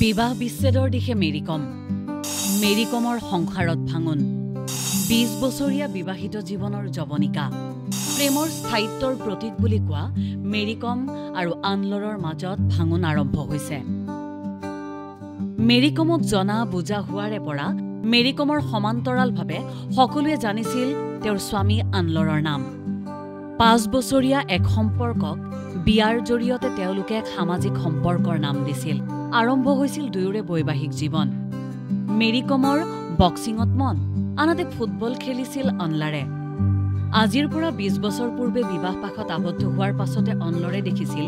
বিবাহ বিচ্ছেদৰ দিশে মেৰিকমৰ সংসাৰত ভাঙন ২০ বছৰীয়া বিবাহিত জীৱনৰ জৱনিকা প্ৰেমৰ স্থায়িত্বৰ প্ৰতীক বুলি কোৱা মেৰিকম আৰু আনলৰৰ মাজত ভাঙন আৰম্ভ হৈছে। মেৰিকমক জনা বুজা হোৱাৰে পৰা মেৰিকমৰ সমান্তৰালভাৱে সকলোৱে জানিছিল তেওঁৰ স্বামী আনলৰৰ নাম। ৫ বছৰীয়া এক সম্পৰ্কক বিয়াৰ জৰিয়তে তেওঁলোকে এক সামাজিক সম্পৰ্কৰ নাম দিছিল। আৰম্ভ হৈছিল দুয়োৰে বৈবাহিক জীৱন। মেৰিকমৰ বক্সিঙত মন, আনহাতে ফুটবল খেলিছিল অনলাৰে। আজিৰ পৰা ২০ বছৰ পূৰ্বে বিবাহ পাশত আবদ্ধ হোৱাৰ পাছতে অনলৰে দেখিছিল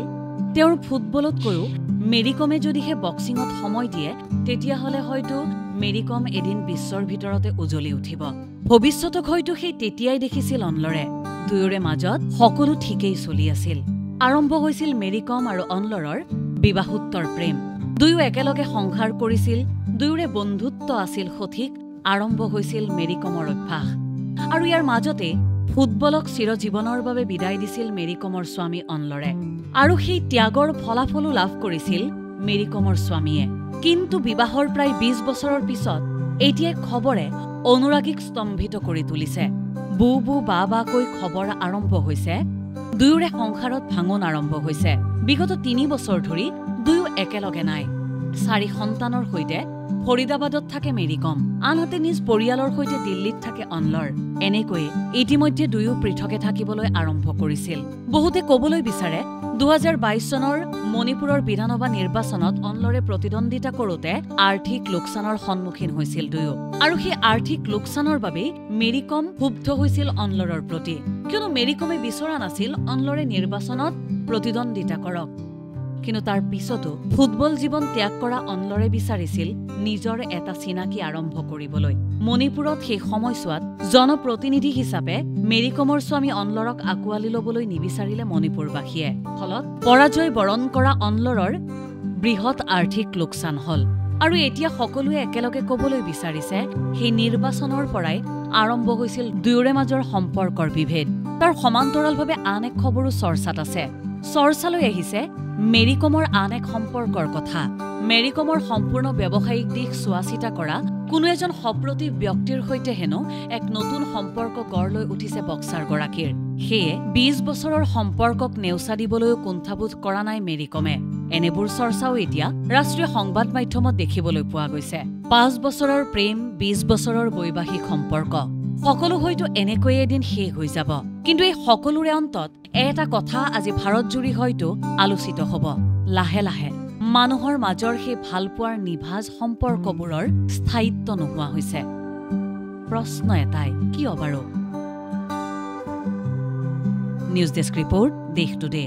তেওঁৰ ফুটবলতকৈও মেৰিকমে যদিহে বক্সিঙত সময় দিয়ে তেতিয়াহ'লে হয়তো মেৰিকম এদিন বিশ্বৰ ভিতৰতে উজলি উঠিব। ভৱিষ্যতক হয়তো সেই তেতিয়াই দেখিছিল অনলৰে। দুয়োৰে মাজত সকলো ঠিকেই চলি আছিল। আৰম্ভ হৈছিল মেৰিকম আৰু অনলৰৰ বিবাহোত্তৰ প্ৰেম। দুয়ো একেলগে সংসাৰ কৰিছিল, দুয়োৰে বন্ধুত্ব আছিল সঠিক। আৰম্ভ হৈছিল মেৰিকমৰ অভ্যাস আৰু ইয়াৰ মাজতে ফুটবলক চিৰজীৱনৰ বাবে বিদায় দিছিল মেৰিকমৰ স্বামী অনলৰে। আৰু সেই ত্যাগৰ ফলাফলো লাভ কৰিছিল মেৰিকমৰ স্বামীয়ে। কিন্তু বিবাহৰ প্ৰায় ২০ বছৰৰ পিছত এতিয়া খবৰে অনুৰাগীক স্তম্ভিত কৰি তুলিছে। বু বু বা বাকৈ খবৰ আৰম্ভ হৈছে, দুয়োৰে সংসাৰত ভাঙন আৰম্ভ হৈছে। বিগত ৩ বছৰ ধৰি দুয়ো একেলগে নাই। ৪ সন্তানৰ সৈতে ফৰিদাবাদত থাকে মেৰিকম, আনহাতে নিজ পৰিয়ালৰ সৈতে দিল্লীত থাকে অনলৰ। এনেকৈয়ে ইতিমধ্যে দুয়ো পৃথকে থাকিবলৈ আৰম্ভ কৰিছিল। বহুতে কবলৈ বিচাৰে ২০২২ চনৰ মণিপুৰৰ বিধানসভা নিৰ্বাচনত অনলৰে প্ৰতিদ্বন্দ্বিতা কৰোঁতে আৰ্থিক লোকচানৰ সন্মুখীন হৈছিল দুয়ো। আৰু সেই আৰ্থিক লোকচানৰ বাবেই মেৰিকম ক্ষুব্ধ হৈছিল অনলৰৰ প্ৰতি, কিয়নো মেৰিকমে বিচৰা নাছিল অনলৰে নিৰ্বাচনত প্ৰতিদ্বন্দ্বিতা কৰক। কিন্তু তাৰ পিছতো ফুটবল জীৱন ত্যাগ কৰা অনলৰে বিচাৰিছিল নিজৰ এটা চিনাকি আৰম্ভ কৰিবলৈ। মণিপুৰত সেই সময়ছোৱাত জনপ্ৰতিনিধি হিচাপে মেৰিকমৰ স্বামী অনলৰক আঁকোৱালি ল'বলৈ নিবিচাৰিলে মণিপুৰবাসীয়ে। ফলত পৰাজয় বৰণ কৰা অনলৰৰ বৃহৎ আৰ্থিক লোকচান হ'ল। আৰু এতিয়া সকলোৱে একেলগে ক'বলৈ বিচাৰিছে সেই নিৰ্বাচনৰ পৰাই আৰম্ভ হৈছিল দুয়োৰে মাজৰ সম্পৰ্কৰ বিভেদ। তাৰ সমান্তৰালভাৱে আন এক খবৰো চৰ্চাত আছে। চৰ্চালৈ আহিছে মেৰিকমৰ আন এক সম্পৰ্কৰ কথা। মেৰিকমৰ সম্পূৰ্ণ ব্যৱসায়িক দিশ চোৱা চিতা কৰা কোনো এজন সপ্ৰতিভ ব্যক্তিৰ সৈতে হেনো এক নতুন সম্পৰ্ক গঢ় লৈ উঠিছে বক্সাৰগৰাকীৰ। সেয়ে ২০ বছৰৰ সম্পৰ্কক নেওচা দিবলৈও কুণ্ঠাবোধ কৰা নাই মেৰিকমে। এনেবোৰ চৰ্চাও এতিয়া ৰাষ্ট্ৰীয় সংবাদ মাধ্যমত দেখিবলৈ পোৱা গৈছে। ৫ বছৰৰ প্ৰেম, ২০ বছৰৰ বৈবাহিক সম্পৰ্ক সকলো হয়তো এনেকৈয়ে এদিন শেষ হৈ যাব। কিন্তু এই সকলোৰে অন্তত এটা কথা আজি ভাৰতজুৰি হয়তো আলোচিত হ'ব। লাহে লাহে মানুহৰ মাজৰ সেই ভালপোৱাৰ নিভাঁজ সম্পৰ্কবোৰৰ স্থায়িত্ব নোহোৱা হৈছে। প্ৰশ্ন এটাই, কিয় বাৰু? নিউজ ডেস্ক ৰিপৰ্ট, দেশ টুডে।